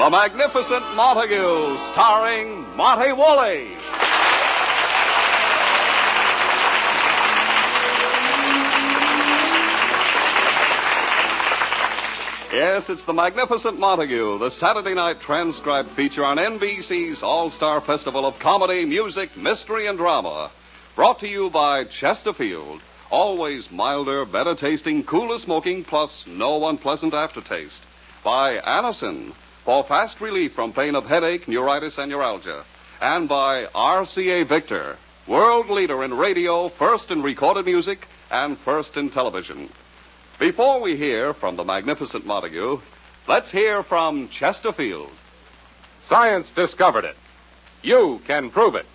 The Magnificent Montague, starring Monty Woolley. Yes, it's The Magnificent Montague, the Saturday night transcribed feature on NBC's All-Star Festival of Comedy, Music, Mystery, and Drama. Brought to you by Chesterfield. Always milder, better tasting, cooler smoking, plus no unpleasant aftertaste. By Anacin, for fast relief from pain of headache, neuritis, and neuralgia. And by RCA Victor, world leader in radio, first in recorded music, and first in television. Before we hear from the Magnificent Montague, let's hear from Chesterfield. Science discovered it. You can prove it.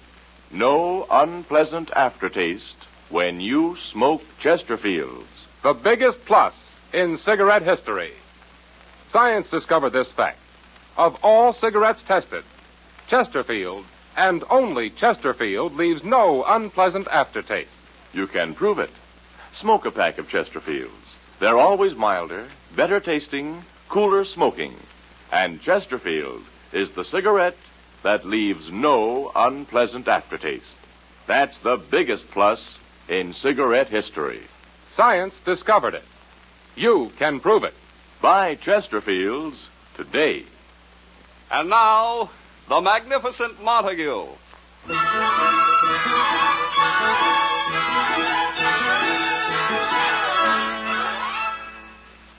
No unpleasant aftertaste when you smoke Chesterfields. The biggest plus in cigarette history. Science discovered this fact. Of all cigarettes tested, Chesterfield, and only Chesterfield, leaves no unpleasant aftertaste. You can prove it. Smoke a pack of Chesterfields. They're always milder, better tasting, cooler smoking. And Chesterfield is the cigarette that leaves no unpleasant aftertaste. That's the biggest plus in cigarette history. Science discovered it. You can prove it. Buy Chesterfields today. And now, the Magnificent Montague.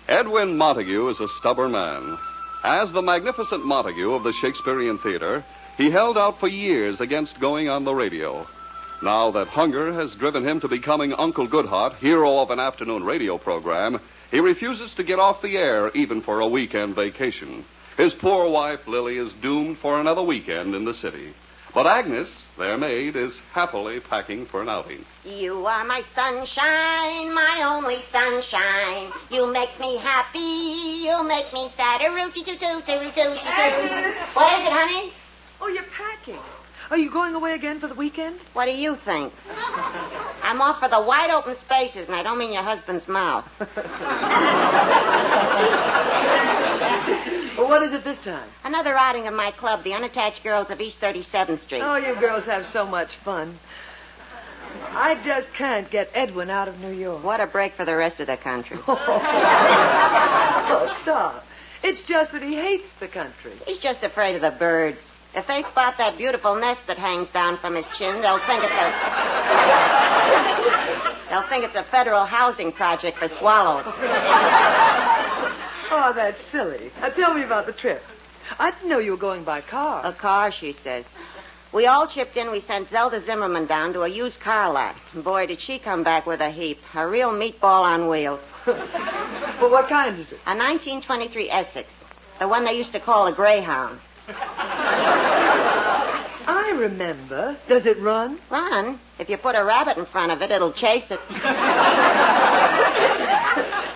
Edwin Montague is a stubborn man. As the Magnificent Montague of the Shakespearean Theater, he held out for years against going on the radio. Now that hunger has driven him to becoming Uncle Goodhart, hero of an afternoon radio program, he refuses to get off the air even for a weekend vacation. His poor wife, Lily, is doomed for another weekend in the city. But Agnes, their maid, is happily packing for an outing. You are my sunshine, my only sunshine. You make me happy, you make me sad. What is it, honey? Oh, you're packing. Are you going away again for the weekend? What do you think? I'm off for the wide open spaces, and I don't mean your husband's mouth. Well, what is it this time? Another outing of my club, the Unattached Girls of East 37th Street. Oh, you girls have so much fun. I just can't get Edwin out of New York. What a break for the rest of the country. Oh, stop. It's just that he hates the country. He's just afraid of the birds. If they spot that beautiful nest that hangs down from his chin, they'll think it's a federal housing project for swallows. Oh, that's silly. Now, tell me about the trip. I didn't know you were going by car. A car, she says. We all chipped in. We sent Zelda Zimmerman down to a used car lot. Boy, did she come back with a heap. A real meatball on wheels. Well, what kind is it? A 1923 Essex. The one they used to call a Greyhound. I remember. Does it run? Run? If you put a rabbit in front of it, it'll chase it.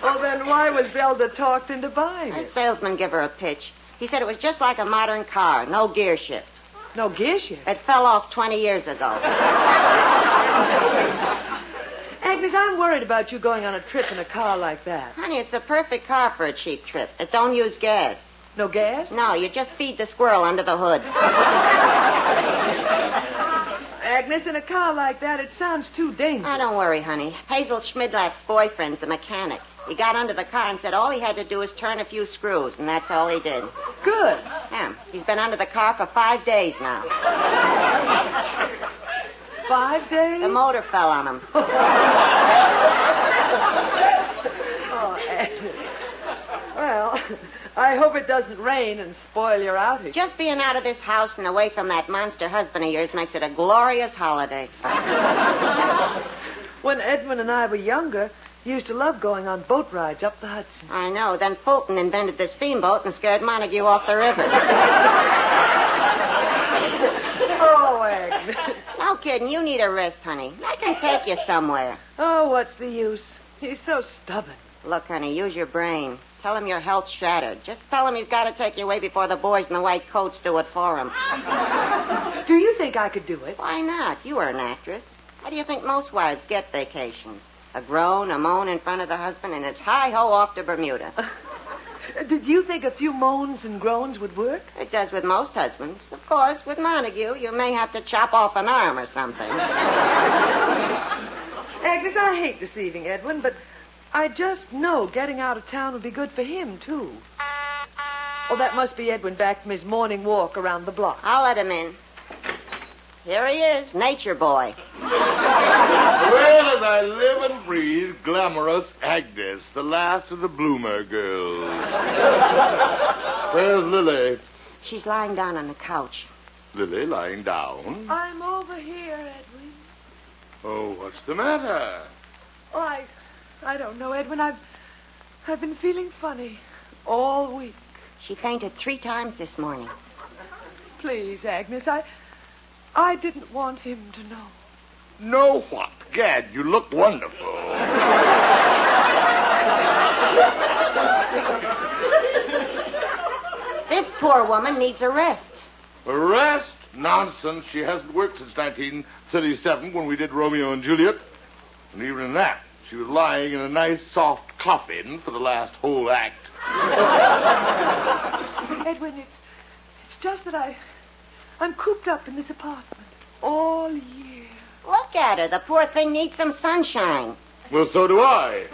Well, then why was Zelda talked into buying The it? salesman gave her a pitch. He said it was just like a modern car, no gear shift. No gear shift? It fell off 20 years ago. Agnes, I'm worried about you going on a trip in a car like that. Honey, it's the perfect car for a cheap trip. It don't use gas. No gas? No, you just feed the squirrel under the hood. Agnes, in a car like that, it sounds too dangerous. Oh, don't worry, honey. Hazel Schmidlack's boyfriend's a mechanic. He got under the car and said all he had to do was turn a few screws, and that's all he did. Good. Yeah, he's been under the car for 5 days now. 5 days? The motor fell on him. Oh, Agnes. Well, I hope it doesn't rain and spoil your outing. Just being out of this house and away from that monster husband of yours makes it a glorious holiday. When Edwin and I were younger, he used to love going on boat rides up the Hudson. I know. Then Fulton invented the steamboat and scared Montague off the river. Oh, Agnes. No kidding. You need a rest, honey. I can take you somewhere. Oh, what's the use? He's so stubborn. Look, honey, use your brain. Tell him your health's shattered. Just tell him he's got to take you away before the boys in the white coats do it for him. Do you think I could do it? Why not? You are an actress. How do you think most wives get vacations? A groan, a moan in front of the husband, and it's hi-ho off to Bermuda. Do you think a few moans and groans would work? It does with most husbands. Of course, with Montague, you may have to chop off an arm or something. Agnes, I hate deceiving Edwin, but I just know getting out of town would be good for him, too. Oh, that must be Edwin back from his morning walk around the block. I'll let him in. Here he is, nature boy. Well, as I live and breathe, glamorous Agnes, the last of the bloomer girls. Where's Lily? She's lying down on the couch. Lily lying down? I'm over here, Edwin. Oh, what's the matter? Oh, I don't know, Edwin. I've been feeling funny all week. She fainted 3 times this morning. Please, Agnes, I didn't want him to know. Know what? Gad, you look wonderful. This poor woman needs a rest. A rest? Nonsense. She hasn't worked since 1937 when we did Romeo and Juliet. And even in that, she was lying in a nice soft coffin for the last whole act. Edwin, it's just that I'm cooped up in this apartment all year. Look at her. The poor thing needs some sunshine. Well, so do I.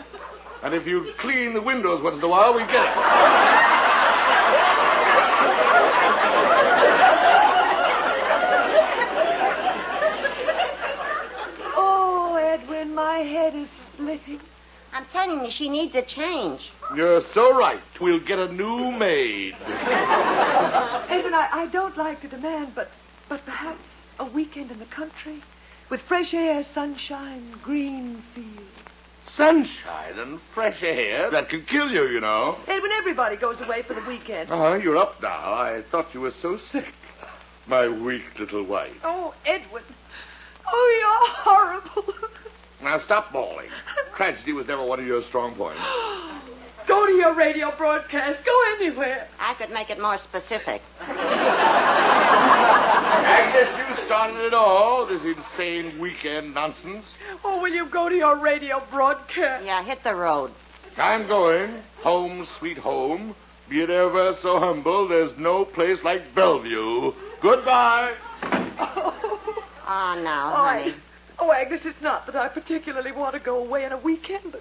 And if you clean the windows once in a while, we get it. Oh, Edwin, my head is splitting. I'm telling you, she needs a change. You're so right. We'll get a new maid. Edwin, I don't like to demand, but perhaps a weekend in the country with fresh air, sunshine, green fields. Sunshine and fresh air. That can kill you, you know. Edwin, everybody goes away for the weekend. You're up now. I thought you were so sick. My weak little wife. Oh, Edwin. Oh, you're horrible. Now, stop bawling. Tragedy was never one of your strong points. Go to your radio broadcast. Go anywhere. I could make it more specific. Agnes, you started it all, this insane weekend nonsense. Oh, will you go to your radio broadcast? Yeah, hit the road. I'm going. Home, sweet home. Be it ever so humble, there's no place like Bellevue. Goodbye. Oh, now, honey. Oh, Agnes, it's not that I particularly want to go away on a weekend, but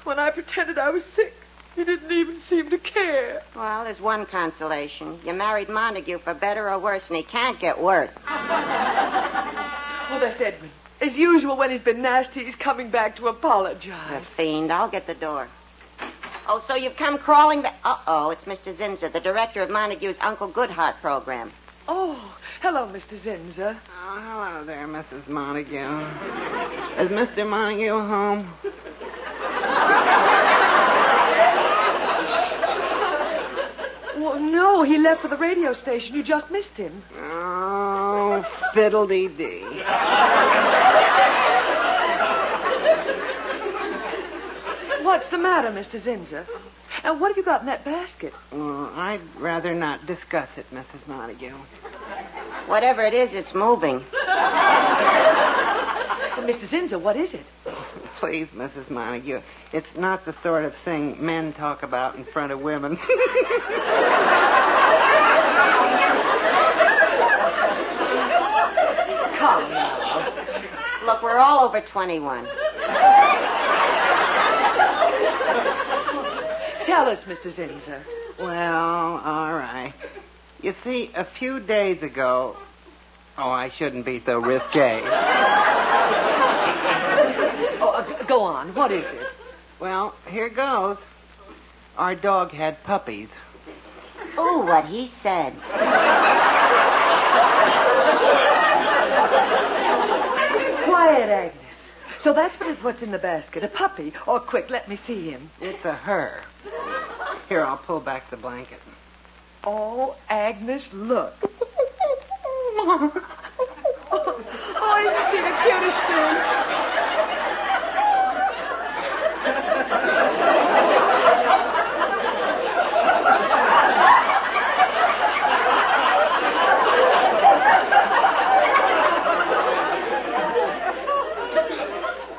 when I pretended I was sick, you didn't even seem to care. Well, there's one consolation. You married Montague for better or worse, and he can't get worse. Oh, that's Edwin. As usual, when he's been nasty, he's coming back to apologize. The fiend. I'll get the door. Oh, so you've come crawling back. Uh-oh, it's Mr. Zinser, the director of Montague's Uncle Goodhart program. Oh, hello, Mr. Zinser. Oh, hello there, Mrs. Montague. Is Mr. Montague home? Well, no, he left for the radio station. You just missed him. Oh, fiddle-dee-dee. What's the matter, Mr. Zinser? And what have you got in that basket? I'd rather not discuss it, Mrs. Montague. Whatever it is, it's moving. Mr. Zinser, what is it? Please, Mrs. Montague, it's not the sort of thing men talk about in front of women. Come now. Look, we're all over 21. Tell us, Mr. Zinser. Well, all right. You see, a few days ago... Oh, I shouldn't be so risque. Go on. What is it? Well, here goes. Our dog had puppies. Oh, what he said. Quiet, Agnes. So that's what's in the basket. A puppy. Oh, quick, let me see him. It's a her. Here, I'll pull back the blanket. Oh, Agnes, look. Oh, isn't she the cutest thing?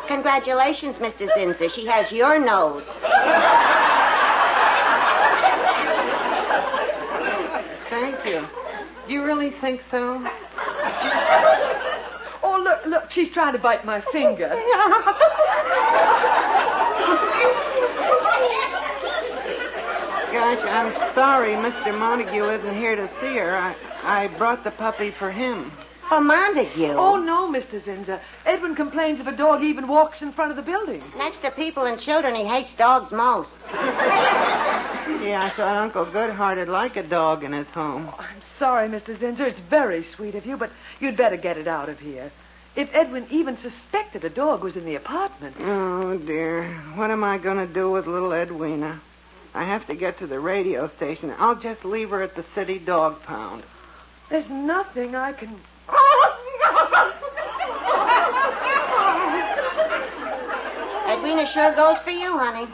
Congratulations, Mr. Zinser. She has your nose. Do you really think so? Oh, look, she's trying to bite my finger. Gosh, I'm sorry Mr. Montague isn't here to see her. I brought the puppy for him. For Montague. Oh, no, Mr. Zinser. Edwin complains if a dog even walks in front of the building. Next to people and children, he hates dogs most. Yeah, I thought Uncle Goodheart'd like a dog in his home. Oh, I'm sorry, Mr. Zinser. It's very sweet of you, but you'd better get it out of here. If Edwin even suspected a dog was in the apartment... Oh, dear. What am I going to do with little Edwina? I have to get to the radio station. I'll just leave her at the city dog pound. There's nothing I can... Edwina sure goes for you, honey.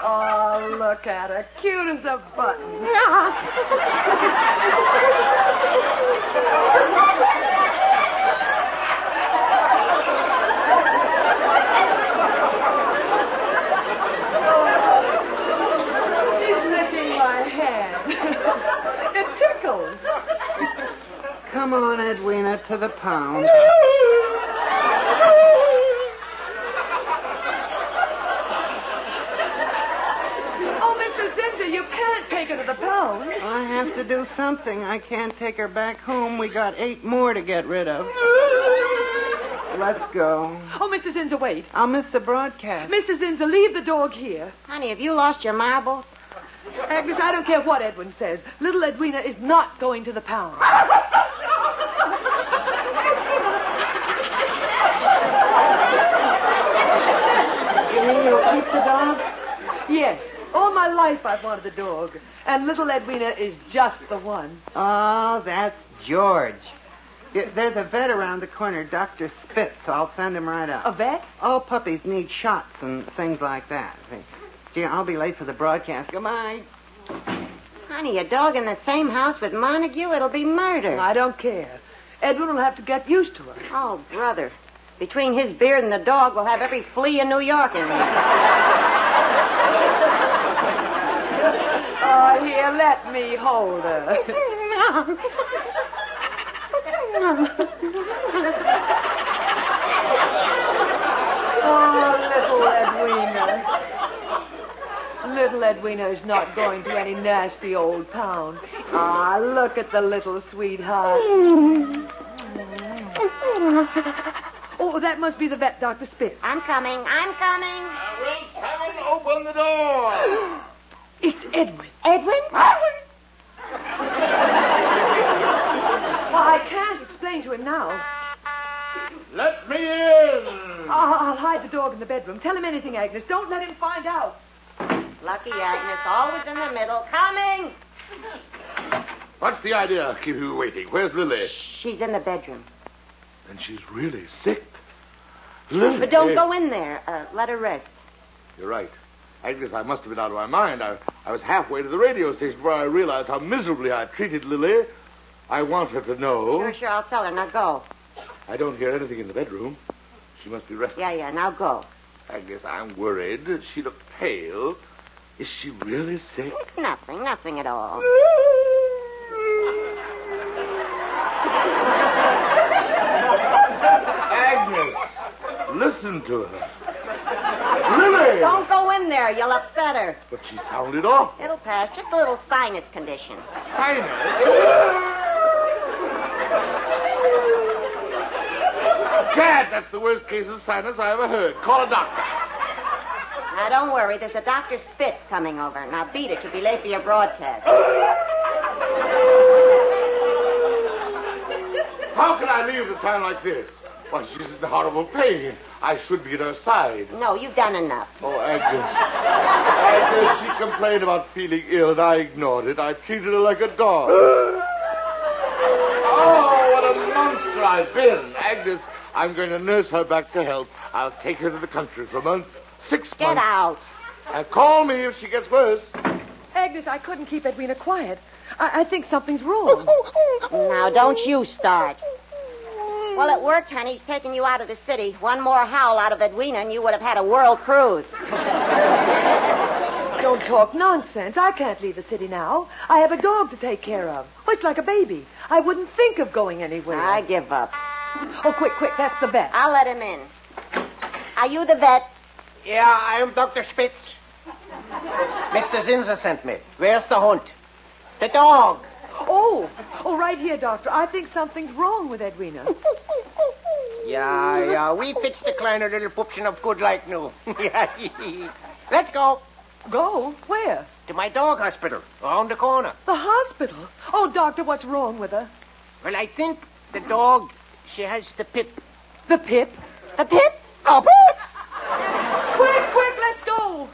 Oh, look at her. Cute as a button. She's licking my hand. It tickles. Come on, Edwina, to the pound. Oh, Mr. Zinser, you can't take her to the pound. I have to do something. I can't take her back home. We got 8 more to get rid of. Let's go. Oh, Mr. Zinser, wait. I'll miss the broadcast. Mr. Zinser, leave the dog here. Honey, have you lost your marbles? Agnes, I don't care what Edwin says. Little Edwina is not going to the pound. You mean you'll keep the dog? Yes. All my life I've wanted a dog. And little Edwina is just the one. Oh, that's George. There's a vet around the corner, Dr. Spitz. I'll send him right up. A vet? All puppies need shots and things like that. Gee, I'll be late for the broadcast. Goodbye. Honey, a dog in the same house with Montague, it'll be murder. I don't care. Edwin will have to get used to her. Oh, brother. Between his beard and the dog, we'll have every flea in New York in here. Oh, here, let me hold her. Oh, little Edwina. Little Edwina is not going to any nasty old pound. Ah, look at the little sweetheart. Oh, that must be the vet, Dr. Spitz. I'm coming. Will someone open the door? It's Edwin. Edwin? Well, I can't explain to him now. Let me in. I'll hide the dog in the bedroom. Tell him anything, Agnes. Don't let him find out. Lucky Agnes, always in the middle. Coming! What's the idea? Keep you waiting. Where's Lily? She's in the bedroom. Then she's really sick. Lily. But don't go in there. Let her rest. You're right. Agnes, I must have been out of my mind. I was halfway to the radio station before I realized how miserably I treated Lily. I want her to know. Sure, I'll tell her. Now go. I don't hear anything in the bedroom. She must be resting. Yeah, now go. Agnes, I'm worried. She looked pale. Is she really sick? Nothing at all. Agnes, listen to her. Lily! Don't go in there. You'll upset her. But she sounded awful. It'll pass. Just a little sinus condition. Gad, that's the worst case of sinus I ever heard. Call a doctor. Now, don't worry. There's a Dr. Spitz coming over. Now, beat it. You'll be late for your broadcast. How can I leave at a time like this? Why, she's in horrible pain. I should be at her side. No, you've done enough. Oh, Agnes. Agnes, she complained about feeling ill, and I ignored it. I treated her like a dog. Oh, what a monster I've been. Agnes, I'm going to nurse her back to health. I'll take her to the country for a month. 6 months. Get out. And call me if she gets worse. Agnes, I couldn't keep Edwina quiet. I think something's wrong. Now, don't you start. Well, it worked, honey. He's taking you out of the city. One more howl out of Edwina, and you would have had a world cruise. Don't talk nonsense. I can't leave the city now. I have a dog to take care of. Oh, it's like a baby. I wouldn't think of going anywhere. I give up. Oh, quick, that's the vet. I'll let him in. Are you the vet? Yeah, I am Dr. Spitz. Mr. Zinser sent me. Where's the hunt? The dog. Oh, right here, doctor. I think something's wrong with Edwina. Yeah, we fixed the kleine little pupschen up good like new. Let's go. Go? Where? To my dog hospital, around the corner. The hospital? Oh, doctor, what's wrong with her? Well, I think the dog, she has the pip. The pip? A pip? Oh, pip! Quick, let's go.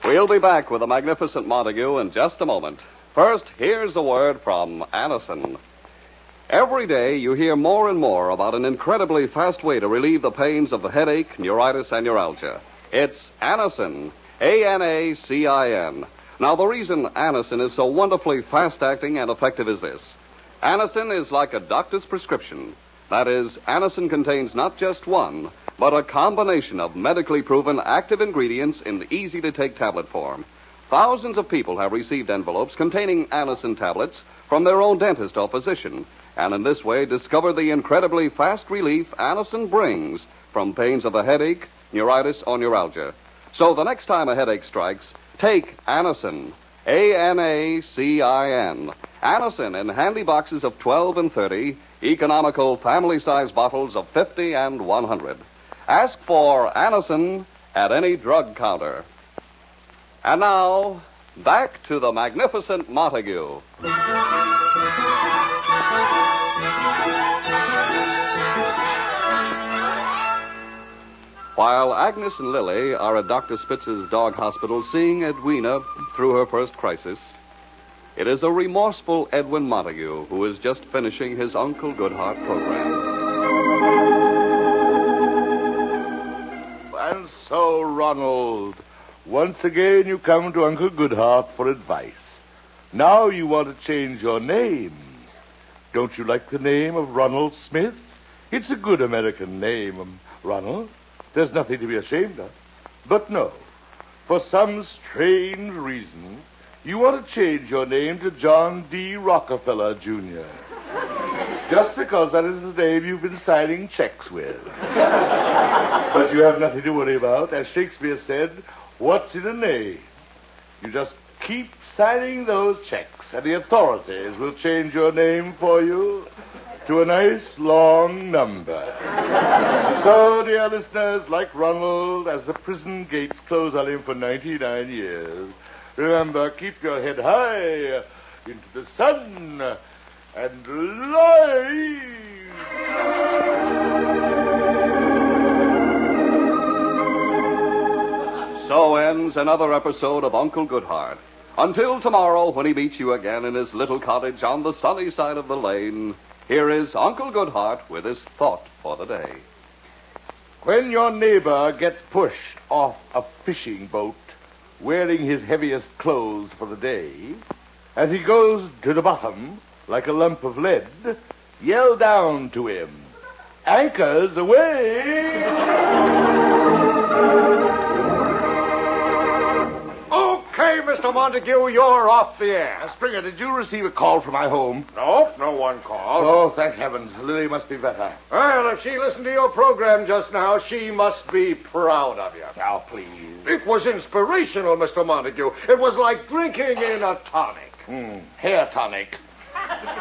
We'll be back with the magnificent Montague in just a moment. First, here's a word from Anacin. Every day you hear more and more about an incredibly fast way to relieve the pains of the headache, neuritis, and neuralgia. It's Anacin. A-N-A-C-I-N. Now, the reason Anacin is so wonderfully fast-acting and effective is this. Anacin is like a doctor's prescription. That is, Anacin contains not just one, but a combination of medically proven active ingredients in the easy-to-take tablet form. Thousands of people have received envelopes containing Anacin tablets from their own dentist or physician, and in this way discover the incredibly fast relief Anacin brings from pains of the headache, neuritis, or neuralgia. So the next time a headache strikes, take Anacin. A-N-A-C-I-N. Anacin in handy boxes of 12 and 30, economical family-size bottles of 50 and 100. Ask for Anacin at any drug counter. And now, back to the magnificent Montague. While Agnes and Lily are at Dr. Spitz's dog hospital seeing Edwina through her first crisis, it is a remorseful Edwin Montague who is just finishing his Uncle Goodhart program. And so, Ronald, once again you come to Uncle Goodhart for advice. Now you want to change your name. Don't you like the name of Ronald Smith? It's a good American name, Ronald. There's nothing to be ashamed of. But no, for some strange reason, you want to change your name to John D. Rockefeller, Jr. Just because that is the name you've been signing checks with. But you have nothing to worry about. As Shakespeare said, what's in a name? You just keep signing those checks, and the authorities will change your name for you to a nice long number. So, dear listeners, like Ronald, as the prison gates close on him for 99 years, remember, keep your head high into the sun and light. So ends another episode of Uncle Goodhart. Until tomorrow, when he meets you again in his little cottage on the sunny side of the lane, here is Uncle Goodhart with his thought for the day. When your neighbor gets pushed off a fishing boat, wearing his heaviest clothes for the day, as he goes to the bottom like a lump of lead, yell down to him, "Anchors away!" Okay, Mr. Montague, you're off the air. Springer, did you receive a call from my home? Nope, no one called. Oh, thank heavens. Lily must be better. Well, if she listened to your program just now, she must be proud of you. Now, please. It was inspirational, Mr. Montague. It was like drinking in a tonic. Hair tonic.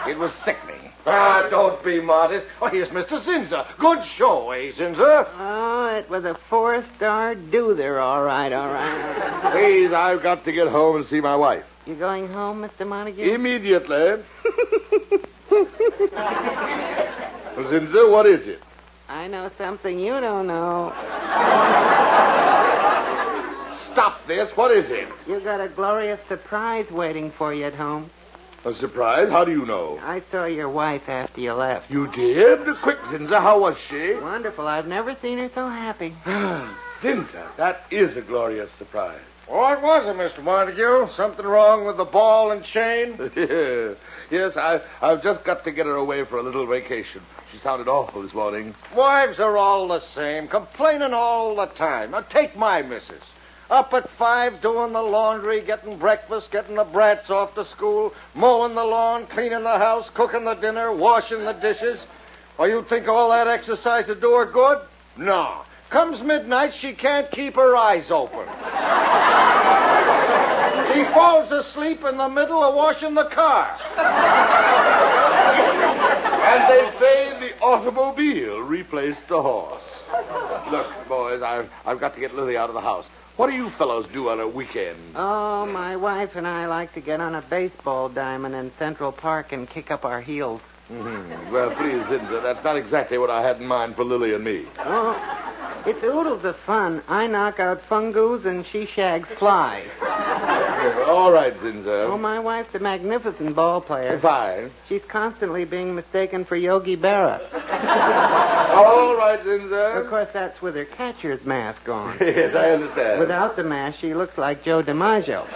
It was sickening. Don't be modest. Oh, here's Mr. Zinser. Good show, eh, Zinser? Oh, it was a 4-star doother, all right. Please, I've got to get home and see my wife. You going home, Mr. Montague? Immediately. Zinser, what is it? I know something you don't know. Stop this. What is it? You got a glorious surprise waiting for you at home. A surprise? How do you know? I saw your wife after you left. You did? Quick, Zinser, how was she? Wonderful. I've never seen her so happy. Zinser, that is a glorious surprise. What was it, Mr. Montague? Something wrong with the ball and chain? Yes, I've just got to get her away for a little vacation. She sounded awful this morning. Wives are all the same, complaining all the time. Now, take my missus. Up at 5, doing the laundry, getting breakfast, getting the brats off to school, mowing the lawn, cleaning the house, cooking the dinner, washing the dishes. Or you think all that exercise would do her good? No. Comes midnight, she can't keep her eyes open. She falls asleep in the middle of washing the car. And they say the automobile replaced the horse. Look, boys, I've got to get Lily out of the house. What do you fellows do on a weekend? Oh, my wife and I like to get on a baseball diamond in Central Park and kick up our heels. Mm-hmm. Well, please, Zinza, that's not exactly what I had in mind for Lily and me. Oh, it's oodles of fun. I knock out fungus and she shags flies. All right, Zinza. Oh, my wife's a magnificent ball player. Fine. She's constantly being mistaken for Yogi Berra. All right, Zinza. Of course, that's with her catcher's mask on. Yes, I understand. Without the mask, she looks like Joe DiMaggio.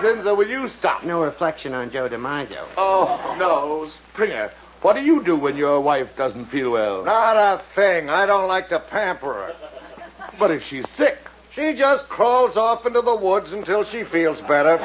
Zinza, will you stop? No reflection on Joe DiMaggio. Oh, no. Springer, what do you do when your wife doesn't feel well? Not a thing. I don't like to pamper her. But if she's sick? She just crawls off into the woods until she feels better.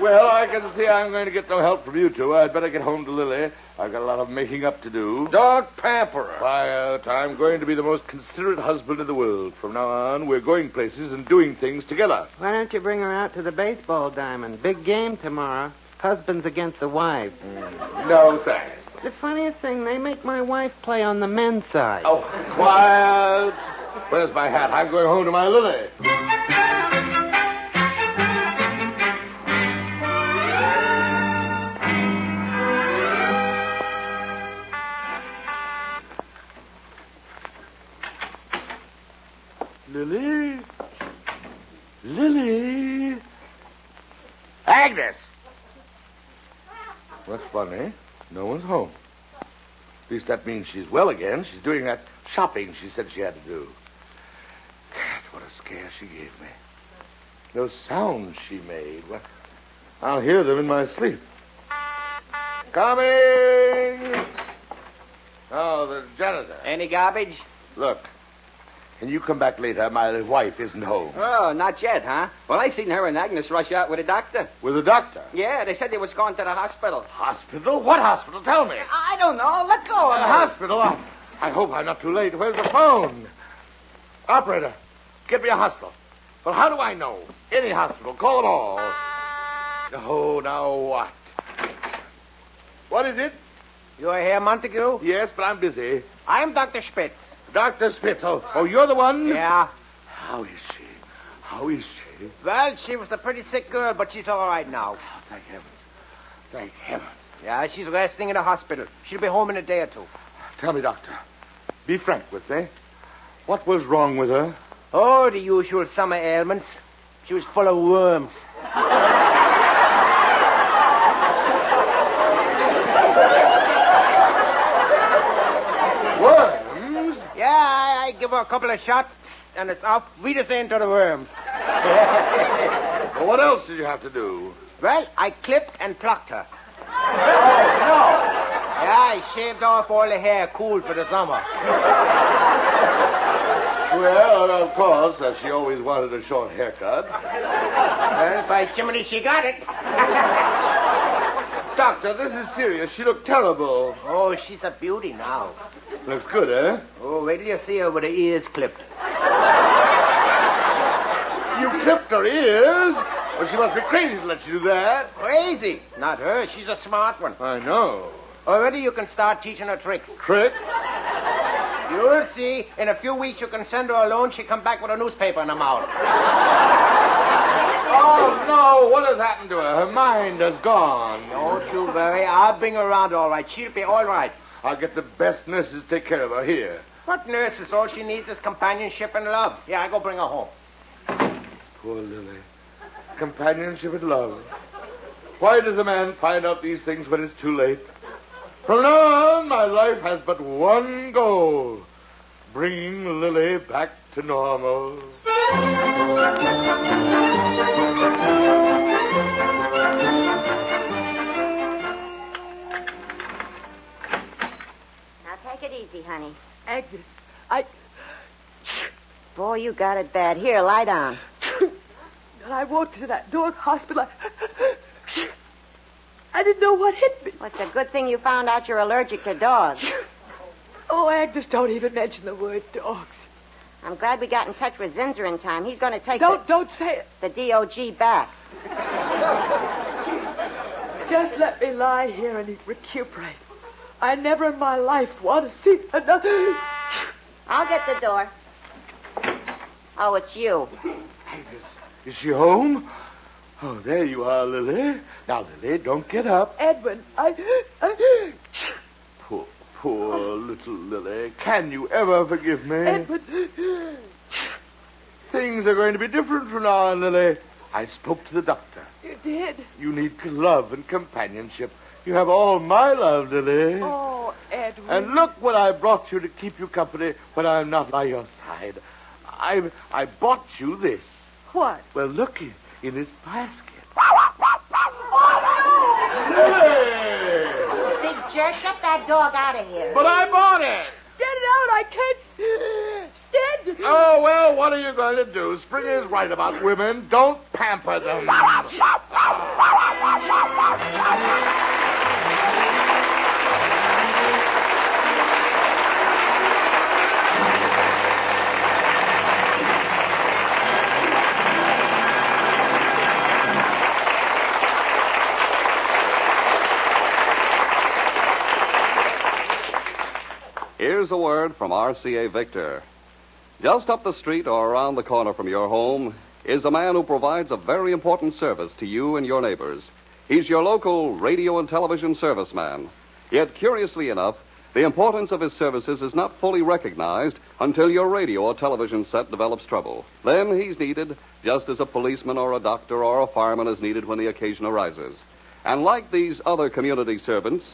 Well, I can see I'm going to get no help from you two. I'd better get home to Lily. I've got a lot of making up to do. Don't pamper her. Quiet. I'm going to be the most considerate husband in the world. From now on, we're going places and doing things together. Why don't you bring her out to the baseball diamond? Big game tomorrow. Husbands against the wives. No, thanks. The funniest thing, they make my wife play on the men's side. Oh, quiet. Where's my hat? I'm going home to my Lily. Lily? Lily? Agnes! That's funny. No one's home. At least that means she's well again. She's doing that shopping she said she had to do. God, what a scare she gave me. Those sounds she made. Well, I'll hear them in my sleep. Coming! Oh, the janitor. Any garbage? Look, can you come back later? My wife isn't home. Oh, not yet, huh? Well, I seen her and Agnes rush out with a doctor. With a doctor? Yeah, they said they was going to the hospital. Hospital? What hospital? Tell me. I don't know. Let go of The her. hospital? I hope I'm not too late. Where's the phone? Operator, get me a hospital. Well, how do I know? Any hospital. Call them all. Oh, now what? What is it? You are here, Montague? Yes, but I'm busy. I'm Dr. Spitz. Dr. Spitz. Oh, you're the one? Yeah. How is she? How is she? Well, she was a pretty sick girl, but she's all right now. Oh, thank heavens. Thank heavens. Yeah, she's resting in a hospital. She'll be home in a day or two. Tell me, Doctor. Be frank with me. What was wrong with her? Oh, the usual summer ailments. She was full of worms. Worms? Yeah, I give her a couple of shots, and it's off. We just into the worms. Well, what else did you have to do? Well, I clipped and plucked her. Oh, no. Yeah, I shaved off all the hair cool for the summer. Well, of course, as she always wanted a short haircut. Well, by Jiminy, she got it. Doctor, this is serious. She looked terrible. Oh, she's a beauty now. Looks good, eh? Oh, wait till you see her with her ears clipped. You clipped her ears? Well, she must be crazy to let you do that. Crazy. Not her. She's a smart one. I know. Already you can start teaching her tricks. Tricks? You'll see. In a few weeks you can send her alone. She'll come back with a newspaper in her mouth. Oh, no. What has happened to her? Her mind has gone. Don't you worry. I'll bring her around all right. She'll be all right. I'll get the best nurses to take care of her here. What nurses? All she needs is companionship and love. Yeah, I go bring her home. Poor Lily. Companionship and love. Why does a man find out these things when it's too late? From now on, my life has but one goal. bringing Lily back to normal. Now take it easy, honey. Agnes, Boy, you got it bad. Here, lie down. I walked to that dog hospital. I didn't know what hit me. Well, it's a good thing you found out you're allergic to dogs. Oh, Agnes, don't even mention the word dogs. I'm glad we got in touch with Zinzer in time. He's going to take Don't say it. the DOG back. Just let me lie here and recuperate. I never in my life want to see another... I'll get the door. Oh, it's you. Agnes, is she home? Oh, there you are, Lily. Now, Lily, don't get up. Edwin, Poor little Lily. Can you ever forgive me? Edwin... Things are going to be different from now on, Lily. I spoke to the doctor. You did? You need love and companionship. You have all my love, Lily. Oh, Edwin. And look what I brought you to keep you company when I'm not by your side. I bought you this. What? Well, look in this basket. Big jerk, get that dog out of here. But I bought it. Get it out. I can't stand it. Oh, well, what are you going to do? Spring is right about women. Don't pamper them. Here's a word from RCA Victor. Just up the street or around the corner from your home is a man who provides a very important service to you and your neighbors. He's your local radio and television serviceman. Yet, curiously enough, the importance of his services is not fully recognized until your radio or television set develops trouble. Then he's needed just as a policeman or a doctor or a fireman is needed when the occasion arises. And like these other community servants,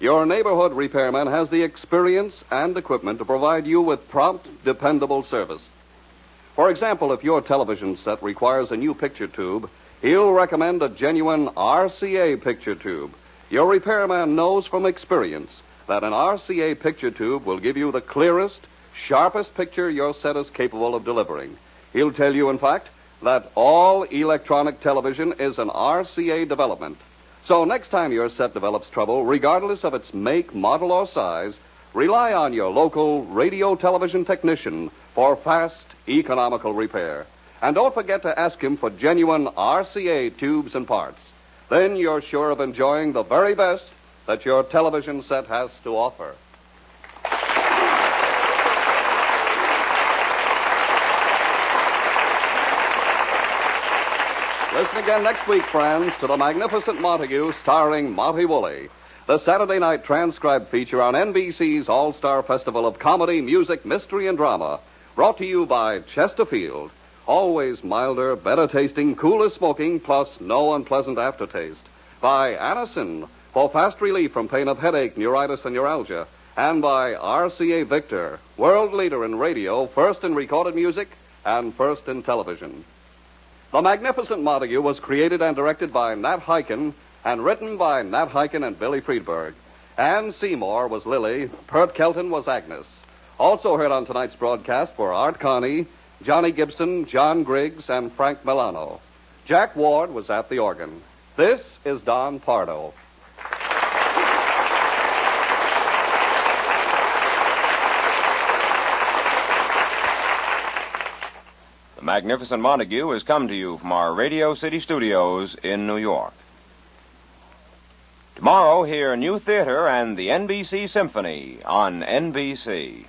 your neighborhood repairman has the experience and equipment to provide you with prompt, dependable service. For example, if your television set requires a new picture tube, he'll recommend a genuine RCA picture tube. Your repairman knows from experience that an RCA picture tube will give you the clearest, sharpest picture your set is capable of delivering. He'll tell you, in fact, that all electronic television is an RCA development. So next time your set develops trouble, regardless of its make, model, or size, rely on your local radio television technician for fast, economical repair. And don't forget to ask him for genuine RCA tubes and parts. Then you're sure of enjoying the very best that your television set has to offer. Listen again next week, friends, to The Magnificent Montague, starring Monty Woolley, the Saturday night transcribed feature on NBC's All-Star Festival of Comedy, Music, Mystery, and Drama, brought to you by Chesterfield. Always milder, better tasting, cooler smoking, plus no unpleasant aftertaste. By Anacin, for fast relief from pain of headache, neuritis, and neuralgia. And by RCA Victor, world leader in radio, first in recorded music, and first in television. The Magnificent Montague was created and directed by Nat Hiken and written by Nat Hiken and Billy Friedberg. Ann Seymour was Lily. Pert Kelton was Agnes. Also heard on tonight's broadcast were Art Coney, Johnny Gibson, John Griggs, and Frank Milano. Jack Ward was at the organ. This is Don Pardo. The Magnificent Montague has come to you from our Radio City studios in New York. Tomorrow, hear New Theater and the NBC Symphony on NBC.